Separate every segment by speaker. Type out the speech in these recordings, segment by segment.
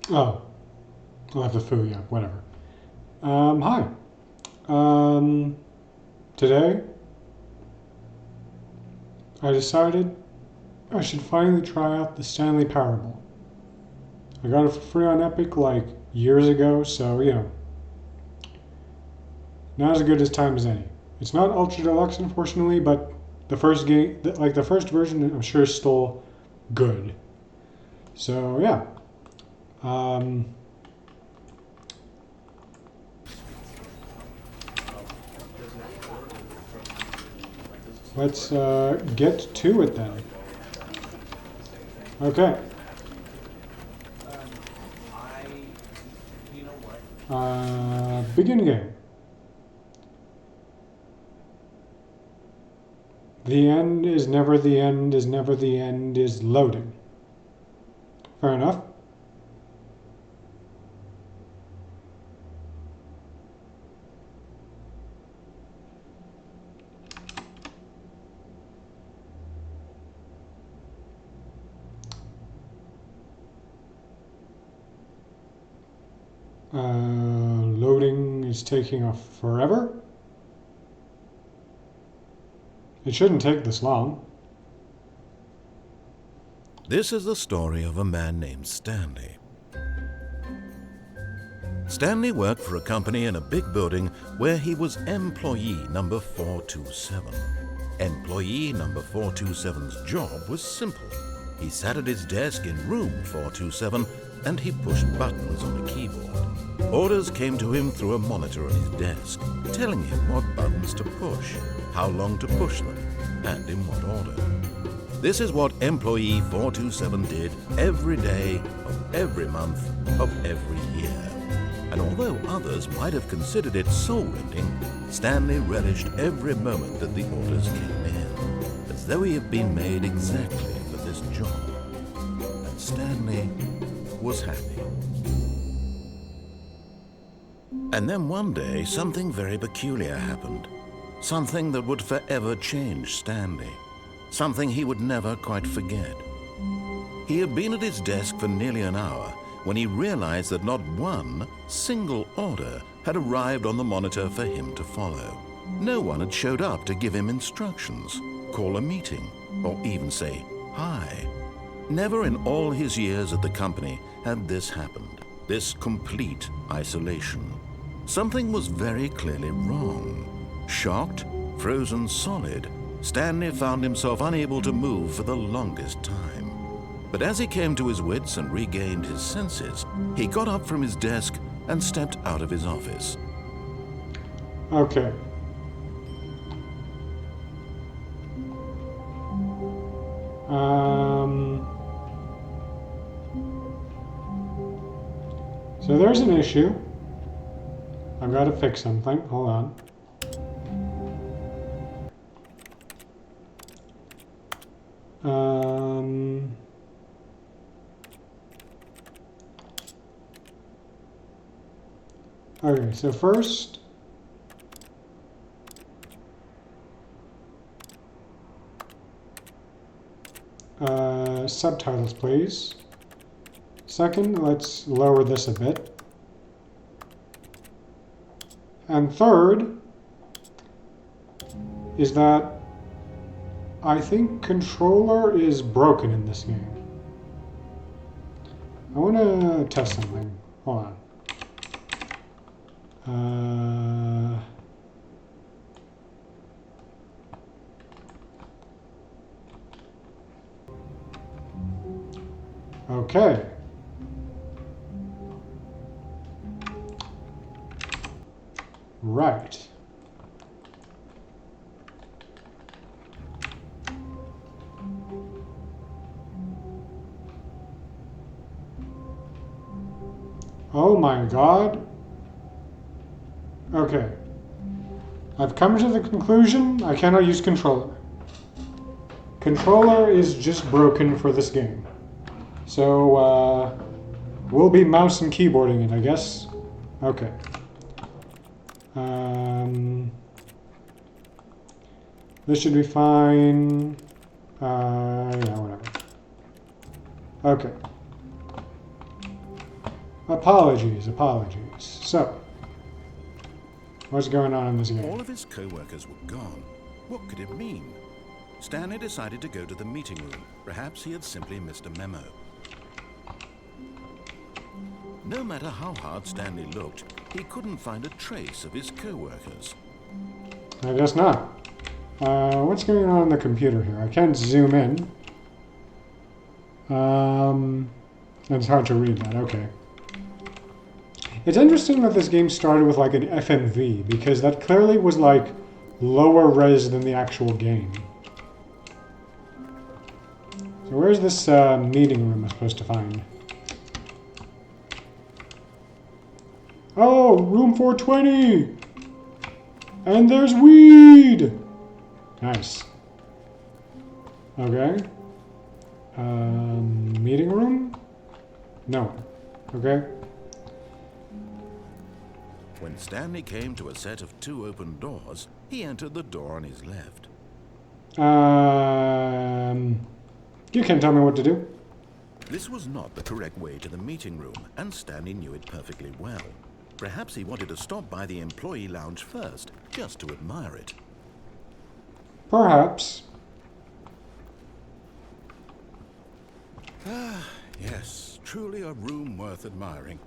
Speaker 1: Oh, I'll have the food, yeah, whatever. Hi. Today I decided I should finally try out the Stanley Parable. I got it for free on Epic like years ago, so not as good as time as any. It's not Ultra Deluxe, unfortunately, but the first game, like the first version, I'm sure is still good. So yeah, um, let's get to it then. Okay. Begin game. The end is never the end is never the end is loading. Fair enough. Loading is taking off forever. It shouldn't take this long.
Speaker 2: This is the story of a man named Stanley. Stanley worked for a company in a big building where he was employee number 427. Employee number 427's job was simple. He sat at his desk in room 427 and he pushed buttons on a keyboard. Orders came to him through a monitor on his desk, telling him what buttons to push, how long to push them, and in what order. This is what employee 427 did every day of every month of every year. And although others might have considered it soul-rending, Stanley relished every moment that the orders came in, as though he had been made exactly for this job. And Stanley was happy. And then one day, something very peculiar happened. Something that would forever change Stanley. Something he would never quite forget. He had been at his desk for nearly an hour when he realized that not one single order had arrived on the monitor for him to follow. No one had showed up to give him instructions, call a meeting, or even say hi. Never in all his years at the company had this happened, this complete isolation. Something was very clearly wrong. Shocked, frozen solid, Stanley found himself unable to move for the longest time. But as he came to his wits and regained his senses, he got up from his desk and stepped out of his office.
Speaker 1: Okay. So there's an issue. I've got to fix something. Hold on. Okay, so first, subtitles, please. Second, let's lower this a bit. And third is that I think controller is broken in this game. I want to test something. Hold on. Okay. Right. Oh my God. Okay. I've come to the conclusion I cannot use controller. Controller is just broken for this game. So, we'll be mouse and keyboarding it, I guess. Okay. This should be fine. Yeah, whatever. Okay. Apologies, apologies. So, what's going on in this game?
Speaker 2: All of his co-workers were gone. What could it mean? Stanley decided to go to the meeting room. Perhaps he had simply missed a memo. No matter how hard Stanley looked, he couldn't find a trace of his co-workers.
Speaker 1: I guess not. What's going on the computer here? I can't zoom in. It's hard to read that. Okay. It's interesting that this game started with like an FMV, because that clearly was like lower res than the actual game. So where's this meeting room I'm supposed to find? Oh, room 420! And there's weed! Nice. Okay. Meeting room? No. Okay.
Speaker 2: When Stanley came to a set of 2 open doors, he entered the door on his left.
Speaker 1: You can't tell me what to do.
Speaker 2: This was not the correct way to the meeting room, and Stanley knew it perfectly well. Perhaps he wanted to stop by the employee lounge first, just to admire it.
Speaker 1: Perhaps.
Speaker 2: Yes, truly a room worth admiring.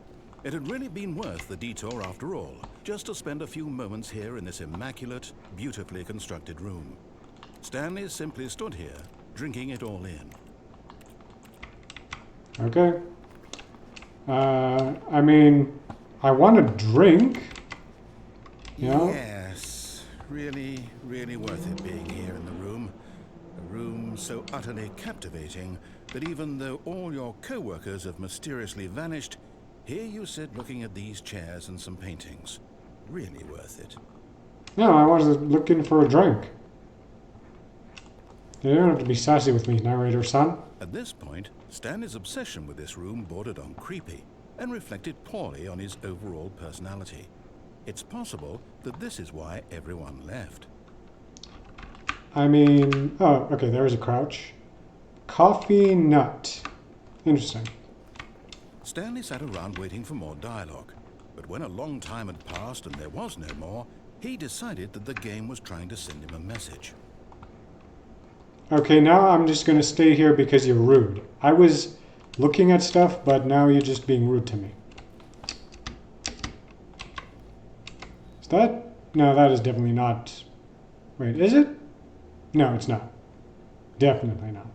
Speaker 2: It had really been worth the detour after all, just to spend a few moments here in this immaculate, beautifully constructed room. Stanley simply stood here, drinking it all in.
Speaker 1: Okay. I mean, I want to drink. You know?
Speaker 2: Yes, really, really worth it being here in the room. A room so utterly captivating that even though all your co-workers have mysteriously vanished, here you sit looking at these chairs and some paintings. Really worth it.
Speaker 1: No, I was looking for a drink. You don't have to be sassy with me, narrator son.
Speaker 2: At this point, Stanley's obsession with this room bordered on creepy and reflected poorly on his overall personality. It's possible that this is why everyone left.
Speaker 1: I mean, oh, okay, there was a crouch. Coffee nut. Interesting.
Speaker 2: Stanley sat around waiting for more dialogue, but when a long time had passed and there was no more, he decided that the game was trying to send him a message.
Speaker 1: Okay, now I'm just going to stay here because you're rude. I was looking at stuff, but now you're just being rude to me. Is that? No, that is definitely not. Wait, is it? No, it's not. Definitely not.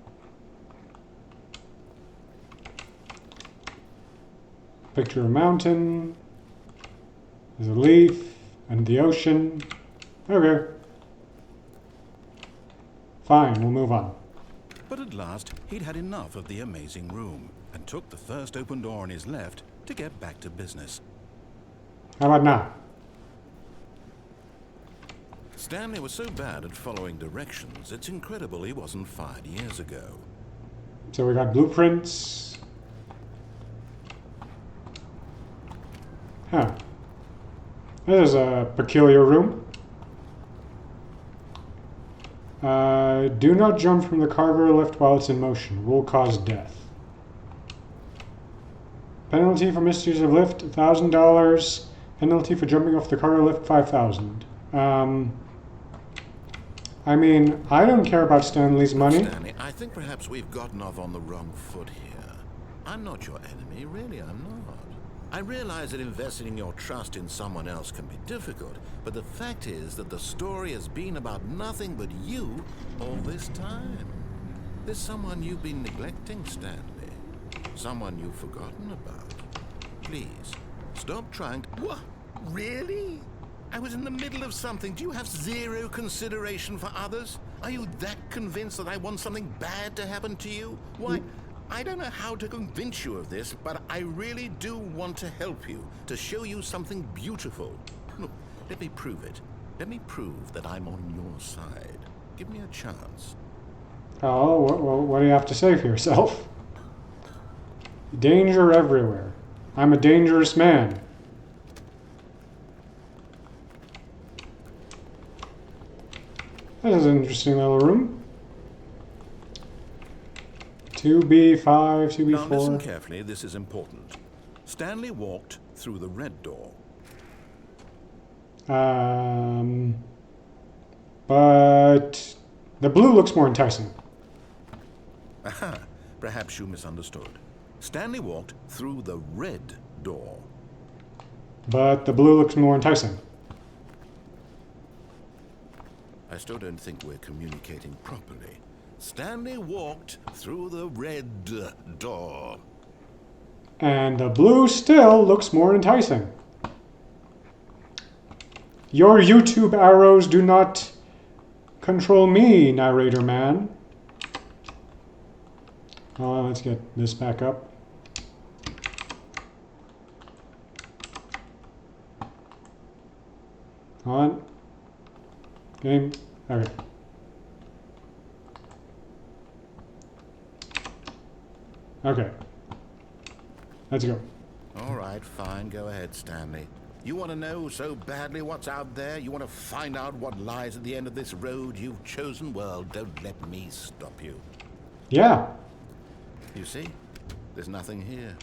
Speaker 1: Picture of a mountain. There's a leaf and the ocean. Okay. Fine, we'll move on.
Speaker 2: But at last, he'd had enough of the amazing room and took the first open door on his left to get back to business.
Speaker 1: How about now?
Speaker 2: Stanley was so bad at following directions, it's incredible he wasn't fired years ago.
Speaker 1: So we got blueprints. Huh. This is a peculiar room. Do not jump from the cargo lift while it's in motion. Will cause death. Penalty for misuse of lift, $1,000. Penalty for jumping off the cargo lift, $5,000. I mean, I don't care about Stanley's money.
Speaker 2: Stanley, I think perhaps we've gotten off on the wrong foot here. I'm not your enemy, really, I'm not. I realize that investing your trust in someone else can be difficult, but the fact is that the story has been about nothing but you all this time. There's someone you've been neglecting, Stanley. Someone you've forgotten about. Please, stop trying to... What? Really? I was in the middle of something. Do you have zero consideration for others? Are you that convinced that I want something bad to happen to you? Why... I don't know how to convince you of this, but I really do want to help you, to show you something beautiful. Look, let me prove it. Let me prove that I'm on your side. Give me a chance.
Speaker 1: Oh, what do you have to say for yourself? Danger everywhere. I'm a dangerous man. This is an interesting little room. 2B5, 2B4.
Speaker 2: Now listen carefully, this is important. Stanley walked through the red door.
Speaker 1: But the blue looks more enticing.
Speaker 2: Aha, perhaps you misunderstood. Stanley walked through the red door.
Speaker 1: But the blue looks more enticing.
Speaker 2: I still don't think we're communicating properly. Stanley walked through the red door.
Speaker 1: And the blue still looks more enticing. Your YouTube arrows do not control me, narrator man. Let's get this back up. On. Game. Okay. Okay. Let's go.
Speaker 2: All right, fine. Go ahead, Stanley. You want to know so badly what's out there? You want to find out what lies at the end of this road you've chosen? Well, don't let me stop you.
Speaker 1: Yeah.
Speaker 2: You see? There's nothing here.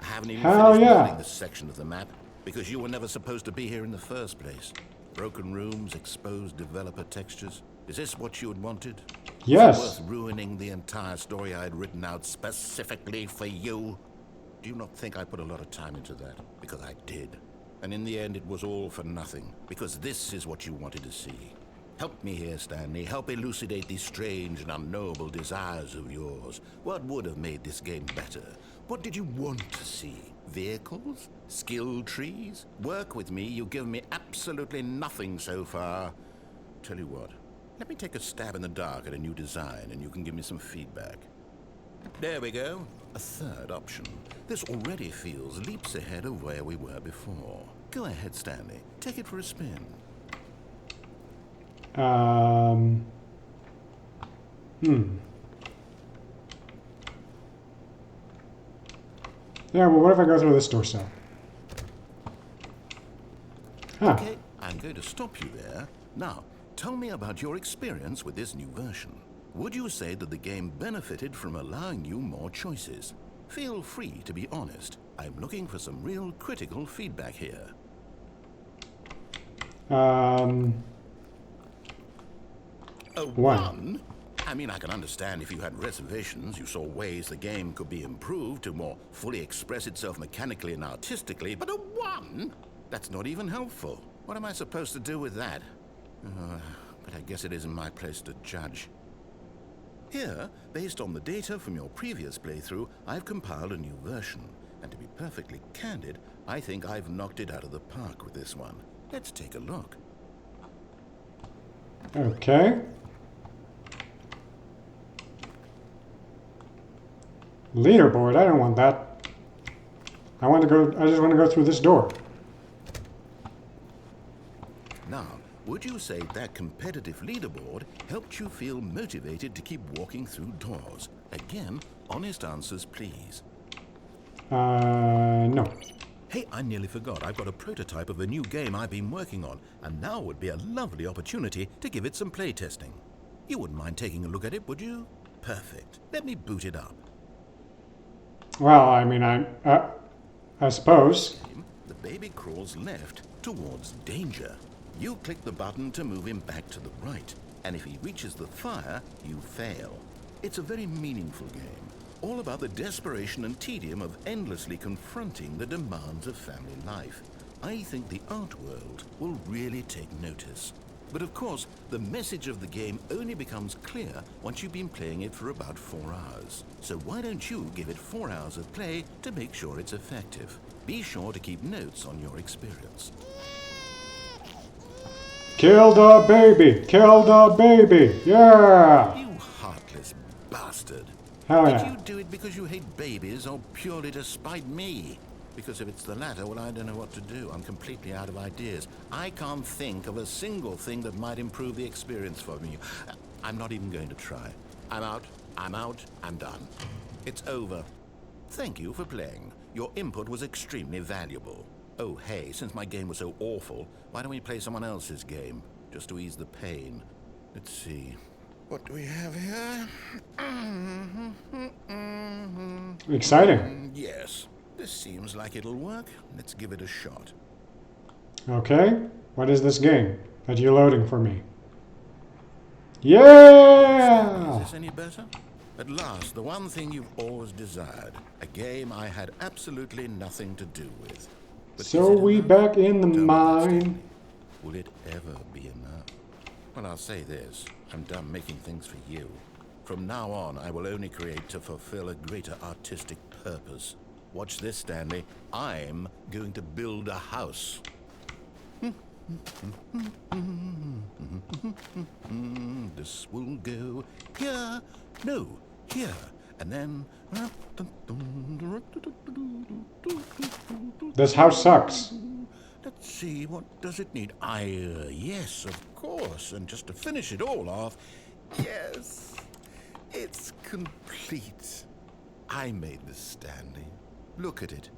Speaker 2: I haven't even
Speaker 1: Hell
Speaker 2: finished
Speaker 1: yeah.
Speaker 2: building this section of the map because you were never supposed to be here in the first place. Broken rooms, exposed developer textures. Is this what you had wanted?
Speaker 1: Yes.
Speaker 2: Is it worth ruining the entire story I had written out specifically for you? Do you not think I put a lot of time into that? Because I did. And in the end, it was all for nothing. Because this is what you wanted to see. Help me here, Stanley. Help elucidate these strange and unknowable desires of yours. What would have made this game better? What did you want to see? Vehicles? Skill trees? Work with me. You've given me absolutely nothing so far. Tell you what. Let me take a stab in the dark at a new design, and you can give me some feedback. There we go. A third option. This already feels leaps ahead of where we were before. Go ahead, Stanley. Take it for a spin.
Speaker 1: Yeah, well, what if I go through this door cell? Huh.
Speaker 2: Okay, I'm going to stop you there. Now, tell me about your experience with this new version. Would you say that the game benefited from allowing you more choices? Feel free to be honest. I'm looking for some real critical feedback here. A one? I mean, I can understand if you had reservations, you saw ways the game could be improved to more fully express itself mechanically and artistically, but a 1? That's not even helpful. What am I supposed to do with that? But I guess it isn't my place to judge. Here, based on the data from your previous playthrough, I've compiled a new version. And to be perfectly candid, I think I've knocked it out of the park with this one. Let's take a look.
Speaker 1: Okay. Leaderboard, I don't want that. I just want to go through this door.
Speaker 2: Now, would you say that competitive leaderboard helped you feel motivated to keep walking through doors? Again, honest answers, please.
Speaker 1: No.
Speaker 2: Hey, I nearly forgot. I've got a prototype of a new game I've been working on, and now would be a lovely opportunity to give it some playtesting. You wouldn't mind taking a look at it, would you? Perfect. Let me boot it up.
Speaker 1: Well, I mean, I suppose.
Speaker 2: The baby crawls left towards danger. You click the button to move him back to the right, and if he reaches the fire, you fail. It's a very meaningful game, all about the desperation and tedium of endlessly confronting the demands of family life. I think the art world will really take notice. But of course, the message of the game only becomes clear once you've been playing it for about 4 hours. So why don't you give it 4 hours of play to make sure it's effective? Be sure to keep notes on your experience.
Speaker 1: Kill the baby! Kill the baby! Yeah!
Speaker 2: You heartless bastard.
Speaker 1: Hell
Speaker 2: Did
Speaker 1: yeah.
Speaker 2: you do it because you hate babies or purely to spite me? Because if it's the latter, well, I don't know what to do. I'm completely out of ideas. I can't think of a single thing that might improve the experience for me. I'm not even going to try. I'm out, I'm done. It's over. Thank you for playing. Your input was extremely valuable. Oh, hey, since my game was so awful, why don't we play someone else's game? Just to ease the pain. Let's see. What do we have here?
Speaker 1: Exciting.
Speaker 2: Yes. This This seems like it'll work. Let's give it a shot.
Speaker 1: Okay. What is this game that you're loading for me? Yeah!
Speaker 2: Is this any better? At last, the one thing you've always desired. A game I had absolutely nothing to do with. But
Speaker 1: So we back in the
Speaker 2: Tell me that,
Speaker 1: mine.
Speaker 2: Stanley. Will it ever be enough? Well, I'll say this. I'm done making things for you. From now on, I will only create to fulfill a greater artistic purpose. Watch this, Stanley. I'm going to build a house. This will go here. No, here. And then...
Speaker 1: This house sucks.
Speaker 2: Let's see, what does it need? Yes, of course. And just to finish it all off, yes, it's complete. I made this, Stanley. Look at it.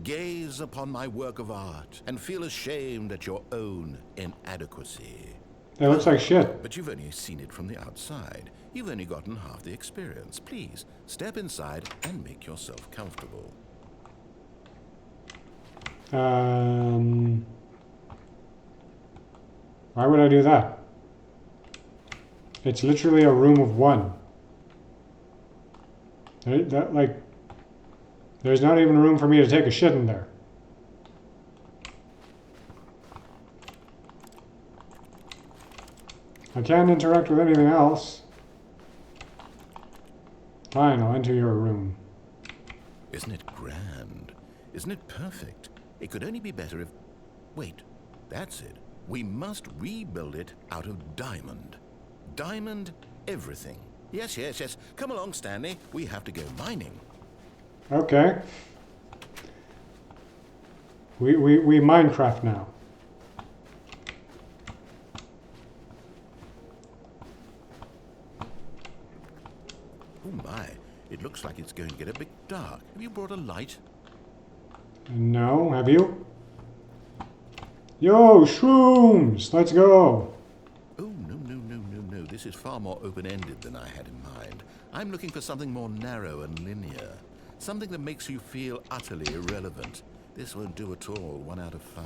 Speaker 2: Gaze upon my work of art and feel ashamed at your own inadequacy.
Speaker 1: It looks like shit.
Speaker 2: But you've only seen it from the outside. You've only gotten half the experience. Please, step inside and make yourself comfortable.
Speaker 1: Why would I do that? It's literally a room of one. There's not even room for me to take a shit in there. I can't interact with anything else. Fine, I'll enter your room.
Speaker 2: Isn't it grand? Isn't it perfect? It could only be better if... Wait, that's it. We must rebuild it out of diamond. Diamond everything. Yes, yes, yes. Come along, Stanley. We have to go mining.
Speaker 1: Okay. We Minecraft now.
Speaker 2: Oh my, it looks like it's going to get a bit dark. Have you brought a light?
Speaker 1: No, have you? Yo, shrooms! Let's go!
Speaker 2: Oh, no, no, no, no, no. This is far more open-ended than I had in mind. I'm looking for something more narrow and linear. Something that makes you feel utterly irrelevant. This won't do at all. 1 out of 5.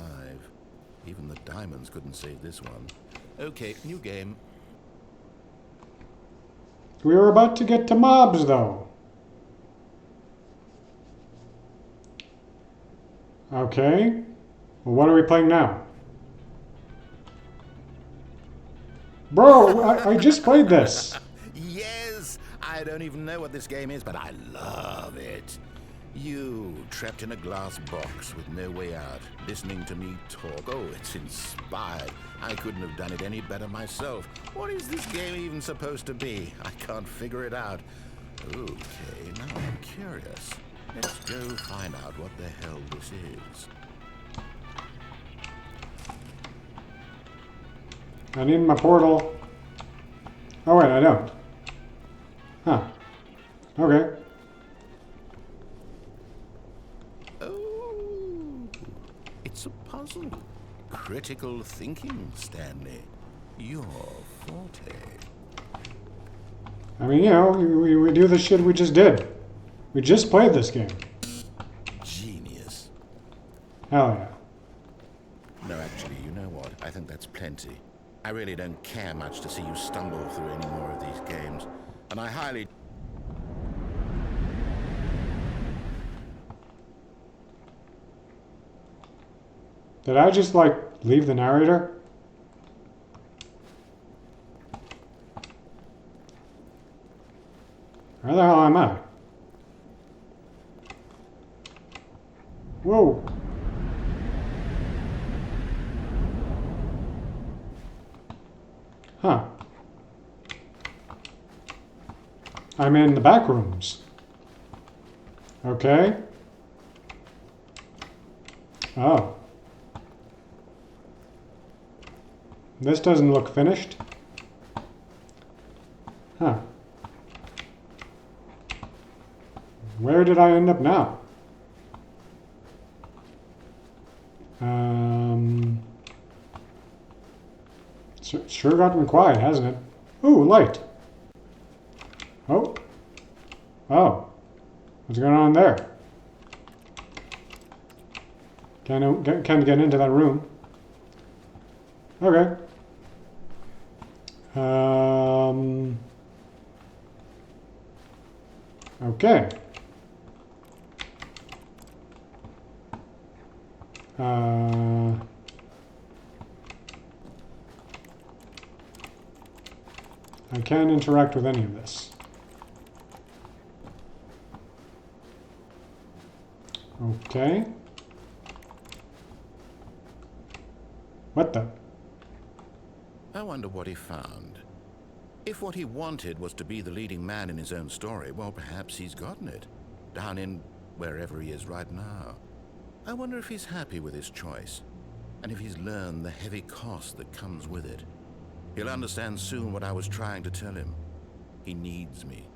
Speaker 2: Even the diamonds couldn't save this one. Okay, new game.
Speaker 1: We were about to get to mobs, though. Okay. Well, what are we playing now? Bro, I just played this.
Speaker 2: Yes! I don't even know what this game is, but I love it. You, trapped in a glass box with no way out, listening to me talk. Oh, it's inspired. I couldn't have done it any better myself. What is this game even supposed to be? I can't figure it out. Okay, now I'm curious. Let's go find out what the hell this is.
Speaker 1: I need my portal. Oh, wait, I don't. Huh. Okay.
Speaker 2: Oh, it's a puzzle. Critical thinking, Stanley. Your forte.
Speaker 1: I mean, you know, we do the shit we just did. We just played this game.
Speaker 2: Genius.
Speaker 1: Hell yeah.
Speaker 2: No, actually, you know what? I think that's plenty. I really don't care much to see you stumble through any more of these games. And I highly...
Speaker 1: Did I just, like, leave the narrator? Where the hell am I? Whoa. Huh. I'm in the back rooms. Okay. Oh. This doesn't look finished. Huh. Where did I end up now? Sure gotten quiet, hasn't it? Ooh, light. Oh. Oh. What's going on there? Can't get into that room. Okay. Okay. I can't interact with any of this. Okay. What the?
Speaker 2: I wonder what he found. If what he wanted was to be the leading man in his own story, well, perhaps he's gotten it. Down in wherever he is right now. I wonder if he's happy with his choice, and if he's learned the heavy cost that comes with it. He'll understand soon what I was trying to tell him. He needs me.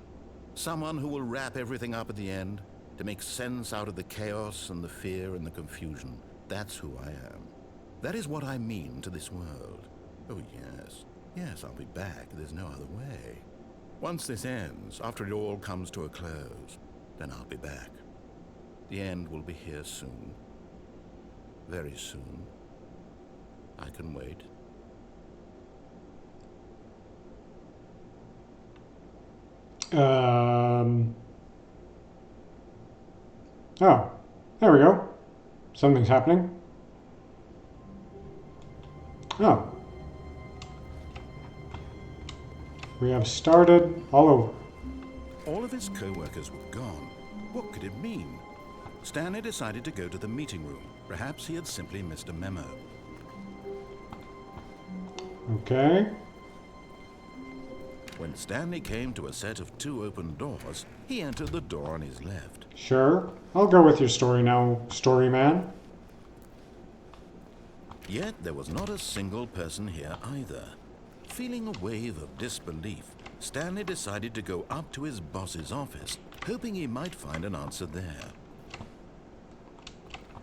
Speaker 2: Someone who will wrap everything up at the end, to make sense out of the chaos and the fear and the confusion. That's who I am. That is what I mean to this world. Oh, yes. Yes, I'll be back. There's no other way. Once this ends, after it all comes to a close, then I'll be back. The end will be here soon. Very soon. I can wait.
Speaker 1: Oh, there we go. Something's happening. Oh. We have started all over.
Speaker 2: All of his co-workers were gone. What could it mean? Stanley decided to go to the meeting room. Perhaps he had simply missed a memo.
Speaker 1: Okay.
Speaker 2: When Stanley came to a set of 2 open doors, he entered the door on his left.
Speaker 1: Sure. I'll go with your story now, story man.
Speaker 2: Yet there was not a single person here either. Feeling a wave of disbelief, Stanley decided to go up to his boss's office, hoping he might find an answer there.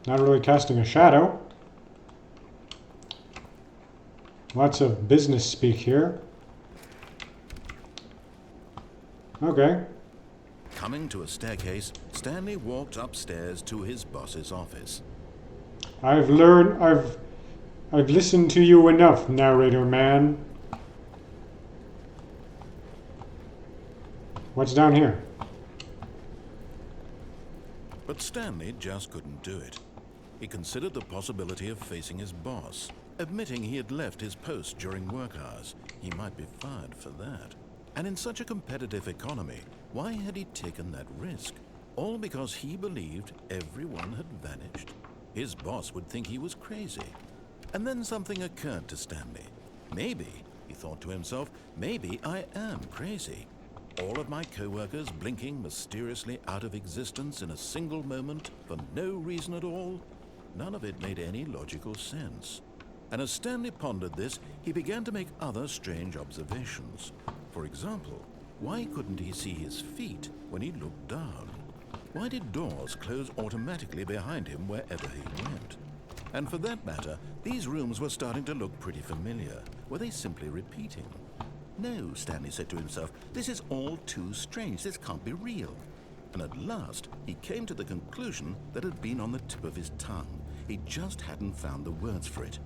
Speaker 1: Not really casting a shadow. Lots of business speak here. Okay.
Speaker 2: Coming to a staircase, Stanley walked upstairs to his boss's office.
Speaker 1: I've listened to you enough, narrator man. What's down here?
Speaker 2: But Stanley just couldn't do it. He considered the possibility of facing his boss, admitting he had left his post during work hours. He might be fired for that. And in such a competitive economy, why had he taken that risk? All because he believed everyone had vanished. His boss would think he was crazy. And then something occurred to Stanley. Maybe, he thought to himself, maybe I am crazy. All of my co-workers blinking mysteriously out of existence in a single moment for no reason at all? None of it made any logical sense. And as Stanley pondered this, he began to make other strange observations. For example, why couldn't he see his feet when he looked down? Why did doors close automatically behind him wherever he went? And for that matter, these rooms were starting to look pretty familiar. Were they simply repeating? No, Stanley said to himself, this is all too strange. This can't be real. And at last, he came to the conclusion that had been on the tip of his tongue. He just hadn't found the words for it.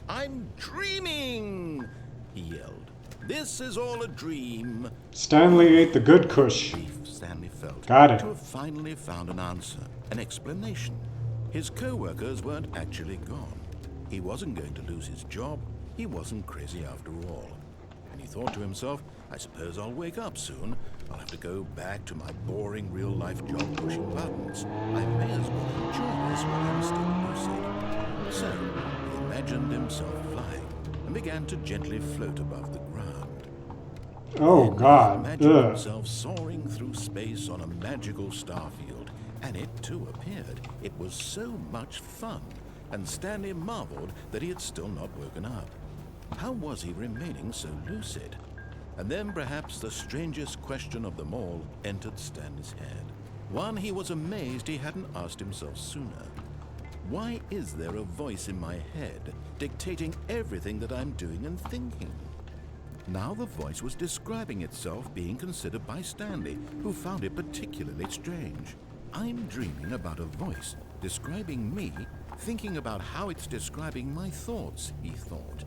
Speaker 2: I'm dreaming, he yelled. This is all a dream.
Speaker 1: Stanley ate the good kush.
Speaker 2: Relief Stanley felt
Speaker 1: Got it.
Speaker 2: to have finally found an answer, an explanation. His co-workers weren't actually gone. He wasn't going to lose his job. He wasn't crazy after all. And he thought to himself, I suppose I'll wake up soon. I'll have to go back to my boring real-life job pushing buttons. I may as well enjoy this while I'm still lucid. So, he imagined himself flying and began to gently float above the ground.
Speaker 1: Oh,
Speaker 2: Then
Speaker 1: God.
Speaker 2: he imagined
Speaker 1: Ugh.
Speaker 2: himself soaring through space on a magical starfield, and it too appeared. It was so much fun, and Stanley marveled that he had still not woken up. How was he remaining so lucid? And then perhaps the strangest question of them all entered Stanley's head. One he was amazed he hadn't asked himself sooner. Why is there a voice in my head dictating everything that I'm doing and thinking? Now the voice was describing itself being considered by Stanley, who found it particularly strange. I'm dreaming about a voice describing me thinking about how it's describing my thoughts, he thought.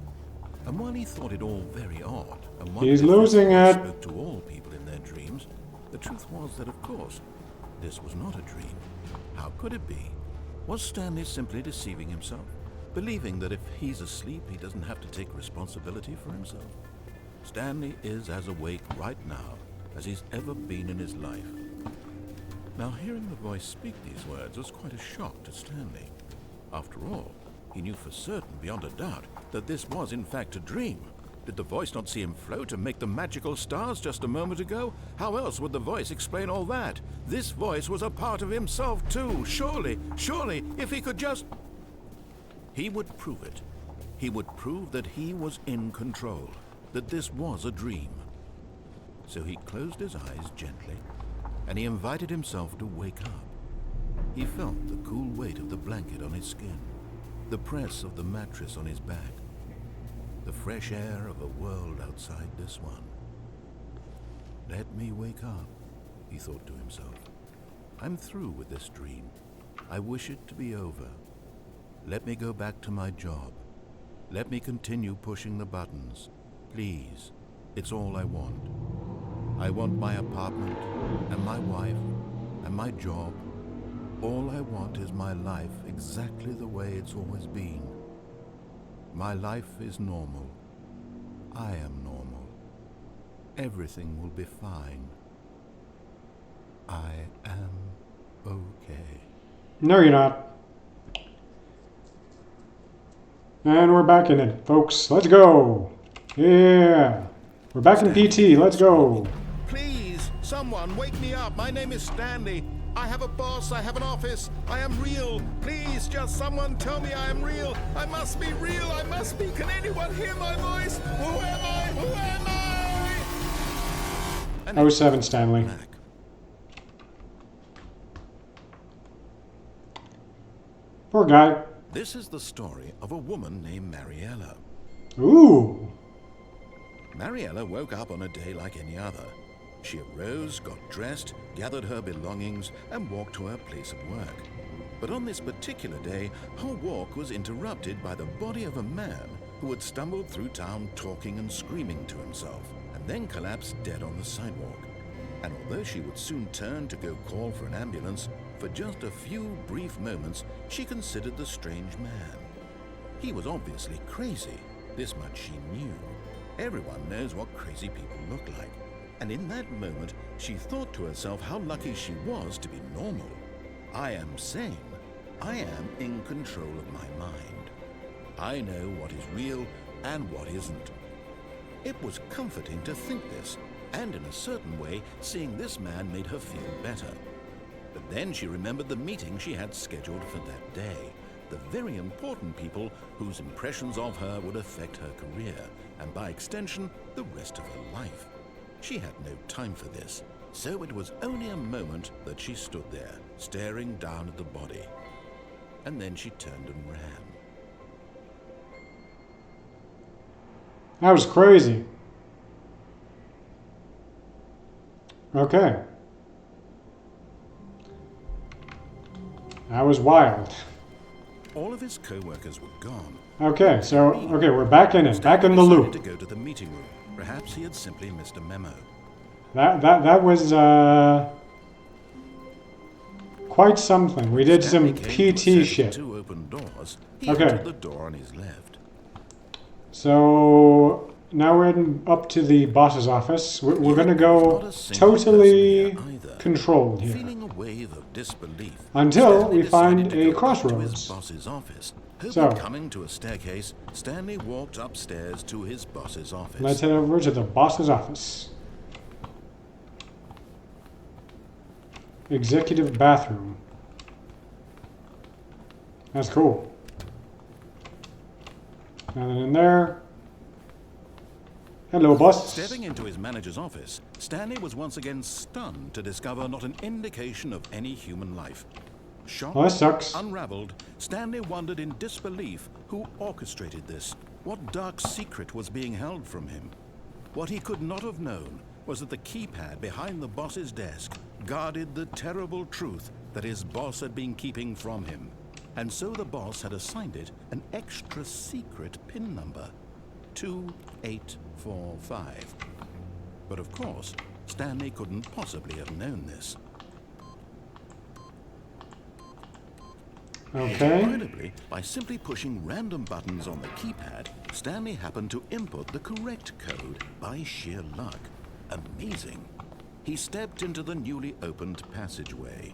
Speaker 2: And while he thought it all very odd, and wondered
Speaker 1: He's
Speaker 2: if
Speaker 1: losing
Speaker 2: this
Speaker 1: it.
Speaker 2: spoke to all people in their dreams, the truth was that, of course, this was not a dream. How could it be? Was Stanley simply deceiving himself, believing that if he's asleep, he doesn't have to take responsibility for himself? Stanley is as awake right now as he's ever been in his life. Now, hearing the voice speak these words was quite a shock to Stanley. After all, he knew for certain, beyond a doubt, that this was in fact a dream. Did the voice not see him float and make the magical stars just a moment ago? How else would the voice explain all that? This voice was a part of himself too. Surely, if he could just... He would prove it. He would prove that he was in control, that this was a dream. So he closed his eyes gently, and he invited himself to wake up. He felt the cool weight of the blanket on his skin, the press of the mattress on his back, the fresh air of a world outside this one. Let me wake up, he thought to himself. I'm through with this dream. I wish it to be over. Let me go back to my job. Let me continue pushing the buttons. Please, it's all I want. I want my apartment, and my wife, and my job. All I want is my life exactly the way it's always been. My life is normal. I am normal. Everything will be fine. I am okay.
Speaker 1: No, you're not. And we're back in it, folks. Let's go. Yeah. We're back in PT. Let's go.
Speaker 2: Please, someone wake me up. My name is Stanley. I have a boss. I have an office. I am real. Please, just someone tell me I am real. I must be real. I must be. Can anyone hear my voice? Who am I? Who am I?
Speaker 1: And 07 Stanley.
Speaker 2: Black.
Speaker 1: Poor guy.
Speaker 2: This is the story of a woman named Mariella.
Speaker 1: Ooh.
Speaker 2: Mariella woke up on a day like any other. She arose, got dressed, gathered her belongings, and walked to her place of work. But on this particular day, her walk was interrupted by the body of a man who had stumbled through town talking and screaming to himself, and then collapsed dead on the sidewalk. And although she would soon turn to go call for an ambulance, for just a few brief moments, she considered the strange man. He was obviously crazy. This much she knew. Everyone knows what crazy people look like. And in that moment, she thought to herself how lucky she was to be normal. I am sane. I am in control of my mind. I know what is real and what isn't. It was comforting to think this, and in a certain way, seeing this man made her feel better. But then she remembered the meeting she had scheduled for that day, the very important people whose impressions of her would affect her career, and by extension, the rest of her life. She had no time for this, so it was only a moment that she stood there, staring down at the body. And then she turned and ran.
Speaker 1: That was crazy. Okay. That was wild.
Speaker 2: All of his co-workers were gone.
Speaker 1: Okay, so, we're back in it. Back in the loop.
Speaker 2: To go to the meeting room. Perhaps he had simply missed a memo.
Speaker 1: That was, quite something. We did some PT shit.
Speaker 2: Two open doors. He
Speaker 1: Okay.
Speaker 2: entered the door on his left.
Speaker 1: So, now we're heading up to the boss's office. We're gonna go
Speaker 2: Not a single
Speaker 1: totally
Speaker 2: person here either.
Speaker 1: controlled here.
Speaker 2: Feeling a wave of disbelief,
Speaker 1: Until
Speaker 2: Stanley
Speaker 1: we find
Speaker 2: decided to
Speaker 1: a
Speaker 2: go up to
Speaker 1: crossroads.
Speaker 2: his boss's office. Hoping
Speaker 1: So-
Speaker 2: coming to a staircase, Stanley walked upstairs to his boss's office.
Speaker 1: Let's head over to the boss's office. Executive bathroom. That's cool. Nothing in there. Hello, boss.
Speaker 2: Stepping into his manager's office, Stanley was once again stunned to discover not an indication of any human life. Shocked,
Speaker 1: Well, that sucks.
Speaker 2: unraveled, Stanley wondered in disbelief who orchestrated this. What dark secret was being held from him? What he could not have known was that the keypad behind the boss's desk guarded the terrible truth that his boss had been keeping from him. and so the boss had assigned it an extra secret PIN number, 2845. But of course, Stanley couldn't possibly have known this.
Speaker 1: Okay.
Speaker 2: Incredibly, by simply pushing random buttons on the keypad, Stanley happened to input the correct code by sheer luck. Amazing. He stepped into the newly opened passageway.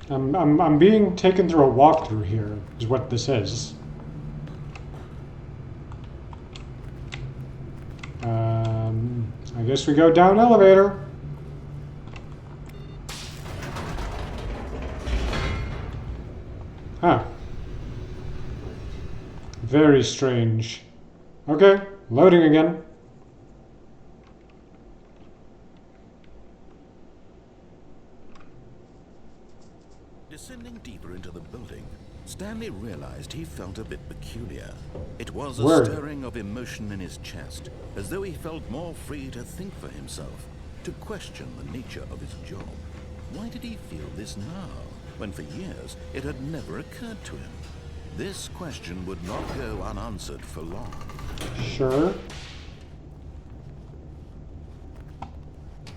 Speaker 1: I'm being taken through a walkthrough here, is what this is. I guess we go down elevator. Huh. Very strange. Okay, loading again.
Speaker 2: Descending deeper into the building, Stanley realized he felt a bit peculiar. It was a
Speaker 1: Word.
Speaker 2: stirring of emotion in his chest, as though he felt more free to think for himself, to question the nature of his job. Why did he feel this now, when for years it had never occurred to him? This question would not go unanswered for long.
Speaker 1: Sure.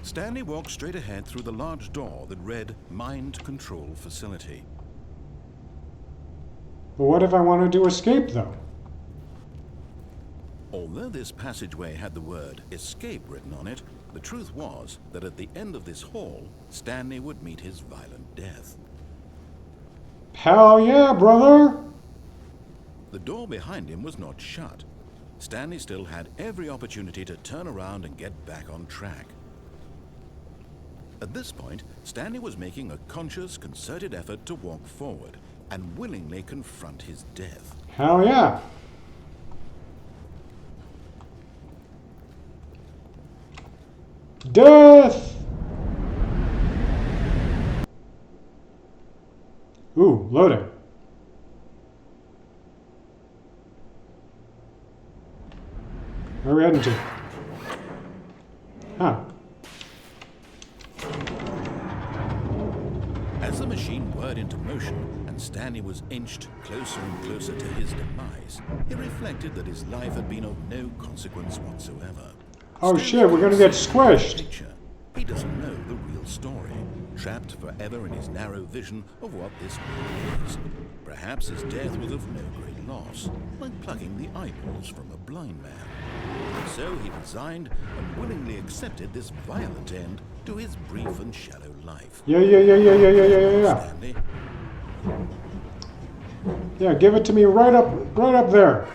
Speaker 2: Stanley walked straight ahead through the large door that read Mind Control Facility.
Speaker 1: But what if I wanted to escape, though?
Speaker 2: Although this passageway had the word escape written on it, the truth was that at the end of this hall, Stanley would meet his violent death.
Speaker 1: Hell yeah, brother!
Speaker 2: The door behind him was not shut. Stanley still had every opportunity to turn around and get back on track. At this point, Stanley was making a conscious, concerted effort to walk forward and willingly confront his death.
Speaker 1: Hell yeah! Death! Ooh, loading. Where are we heading to? Huh.
Speaker 2: As the machine whirred into motion and Stanley was inched closer and closer to his demise, he reflected that his life had been of no consequence whatsoever.
Speaker 1: Oh
Speaker 2: Stanley
Speaker 1: shit, we're gonna get
Speaker 2: couldn't see the big
Speaker 1: squished.
Speaker 2: picture. He doesn't know the real story, trapped forever in his narrow vision of what this world is. Perhaps his death was of no great loss, like plucking the eyeballs from a blind man. So he resigned and willingly accepted this violent end to his brief and shallow life.
Speaker 1: Yeah.
Speaker 2: Stanley,
Speaker 1: Yeah, give it to me right up there.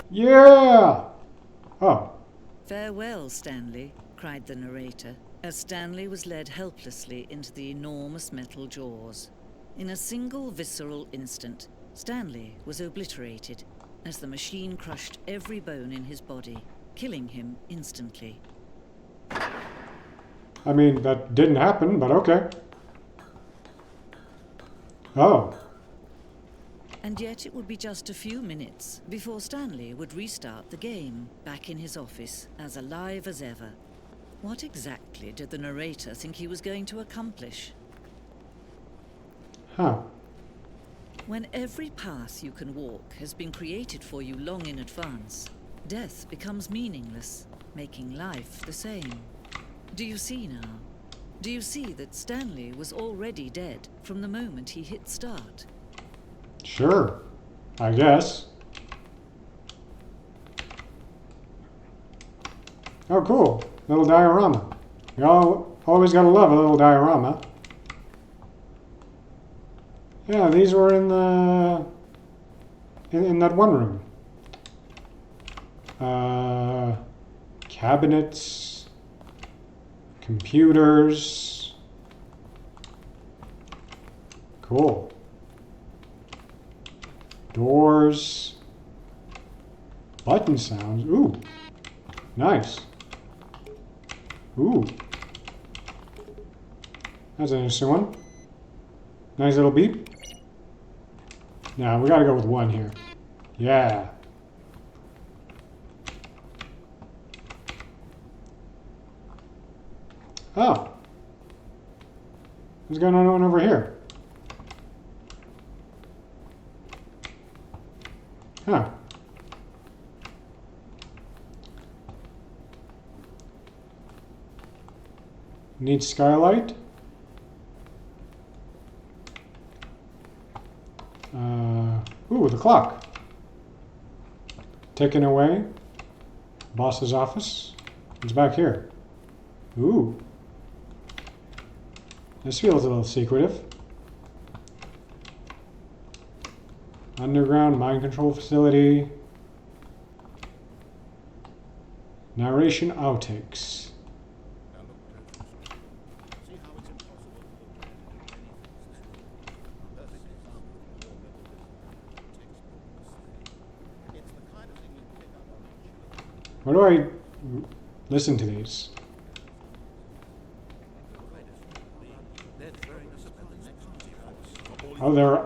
Speaker 1: Yeah! Oh,
Speaker 3: "Farewell, Stanley," cried the narrator, as Stanley was led helplessly into the enormous metal jaws. In a single visceral instant, Stanley was obliterated as the machine crushed every bone in his body, killing him instantly.
Speaker 1: I mean, that didn't happen, but okay. Oh,
Speaker 3: And yet it would be just a few minutes before Stanley would restart the game, back in his office, as alive as ever. What exactly did the narrator think he was going to accomplish?
Speaker 1: huh.
Speaker 3: When every path you can walk has been created for you long in advance, death becomes meaningless, making life the same. Do you see now? Do you see that Stanley was already dead from the moment he hit start?
Speaker 1: Sure, I guess. Oh, cool. Little diorama. You always gotta love a little diorama. Yeah, these were in the in that one room. Cabinets, computers. Cool. Doors. Button sounds. Ooh. Nice. Ooh. That's an interesting one. Nice little beep. Now we gotta go with one here. Yeah. Oh. What's going on over here? Huh. Need skylight. Ooh, the clock. Taken away. Boss's office. It's back here. Ooh. This feels a little secretive. Underground mind control facility. Narration outtakes. Where do I listen to these? Oh, they're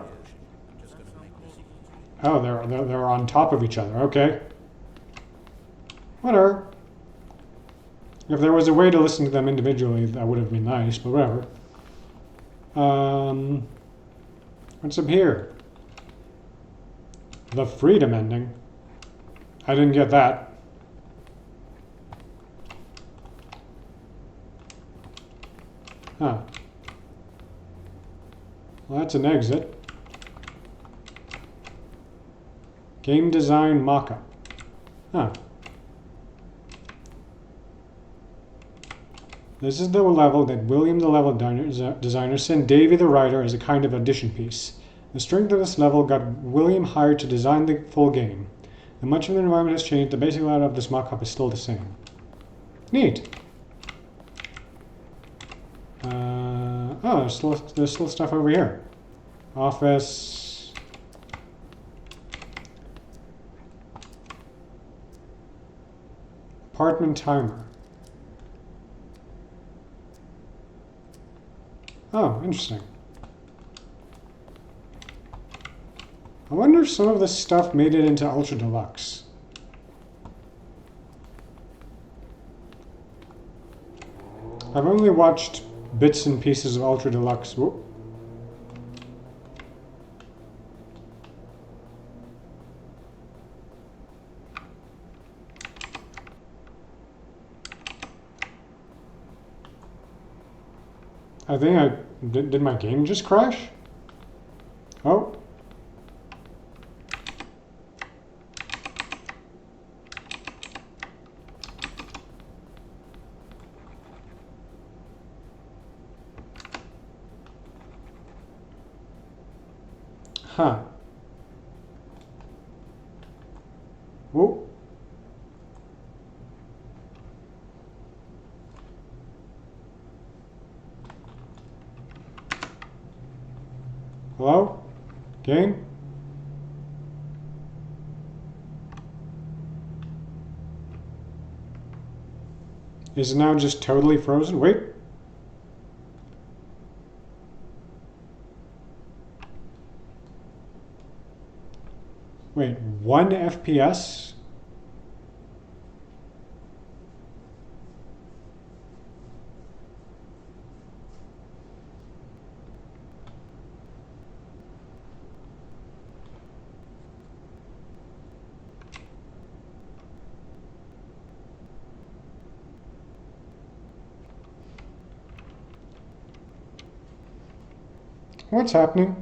Speaker 1: on top of each other. Okay. Whatever. If there was a way to listen to them individually, that would have been nice, but whatever. What's up here? The freedom ending. I didn't get that. Huh. Well, that's an exit. Game design mock-up. Huh. This is the level that William the level designer sent Davy the writer as a kind of audition piece. The strength of this level got William hired to design the full game. And much of the environment has changed, the basic layout of this mock-up is still the same. Neat. Oh, there's still stuff over here. Office. Apartment timer. Oh, interesting. I wonder if some of this stuff made it into Ultra Deluxe. I've only watched bits and pieces of Ultra Deluxe. Whoop. I think did my game just crash? Oh. Huh. Whoa. Hello? Game? Is it now just totally frozen? Wait. Wait, 1 FPS? What's happening?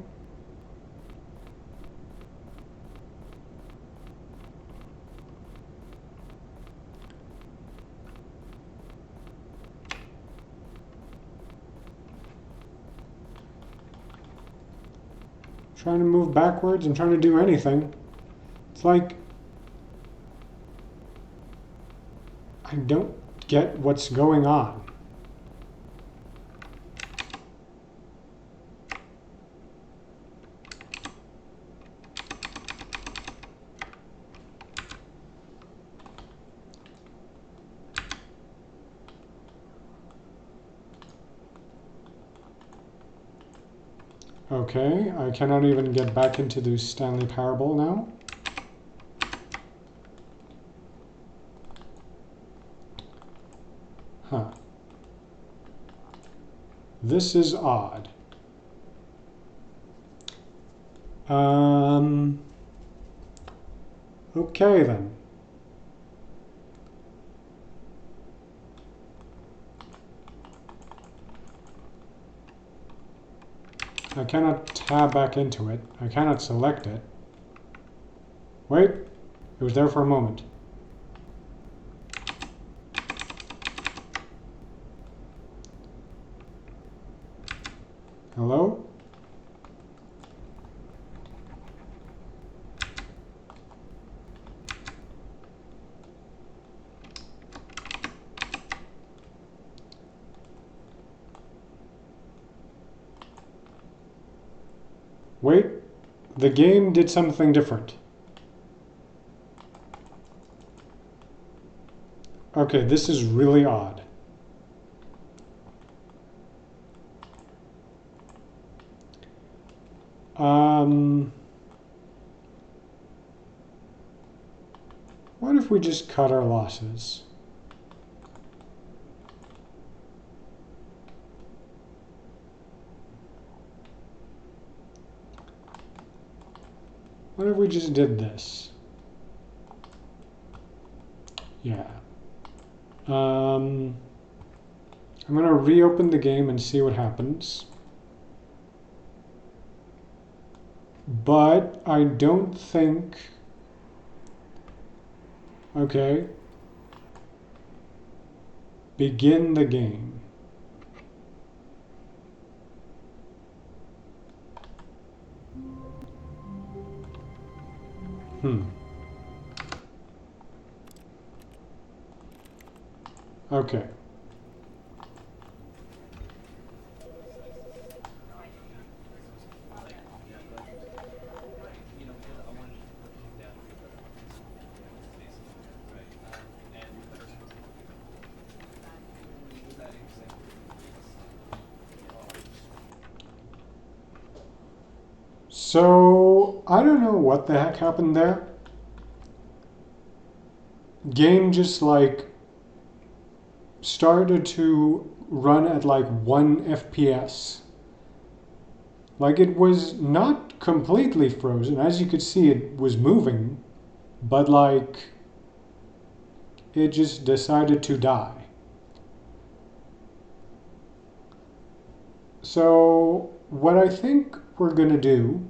Speaker 1: Trying to move backwards and trying to do anything. It's like I don't get what's going on. Okay, I cannot even get back into the Stanley Parable now. Huh. This is odd. Okay then. I cannot tab back into it. I cannot select it. Wait, it was there for a moment. Hello? Wait, the game did something different. Okay, this is really odd. What if we just cut our losses? What if we just did this? Yeah. I'm going to reopen the game and see what happens. But I don't think... Okay. Begin the game. Okay. So, I don't know what the heck happened there. Game just like started to run at like 1 FPS. Like it was not completely frozen. As you could see, it was moving, but like it just decided to die. So what I think we're gonna do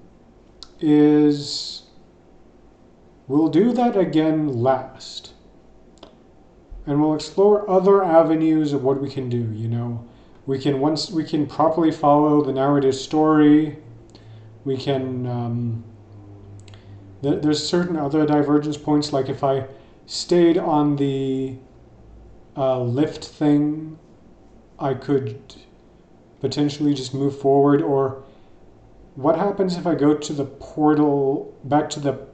Speaker 1: is we'll do that again last. And we'll explore other avenues of what we can do, you know. Once we can properly follow the narrative story, we can there's certain other divergence points, like if I stayed on the lift thing, I could potentially just move forward. Or what happens if I go to the portal, back to the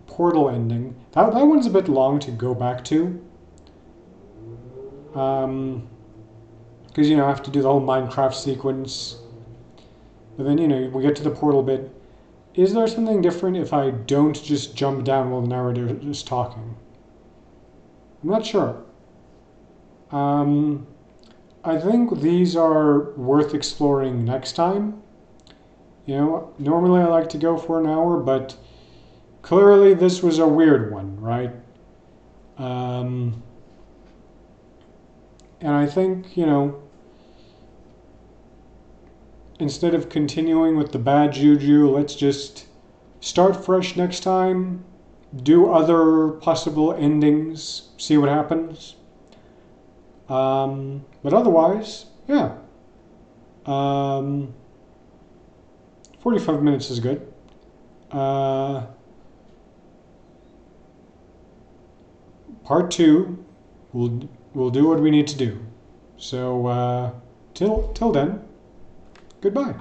Speaker 1: portal ending? That one's a bit long to go back to. Because, you know, I have to do the whole Minecraft sequence. But then, you know, we get to the portal bit. Is there something different if I don't just jump down while the narrator is talking? I'm not sure. I think these are worth exploring next time. You know, normally I like to go for an hour, but clearly this was a weird one, right? And I think, you know, instead of continuing with the bad juju, let's just start fresh next time, do other possible endings, see what happens. But otherwise, yeah. 45 minutes is good. Part 2, we'll do what we need to do. So, till then, goodbye.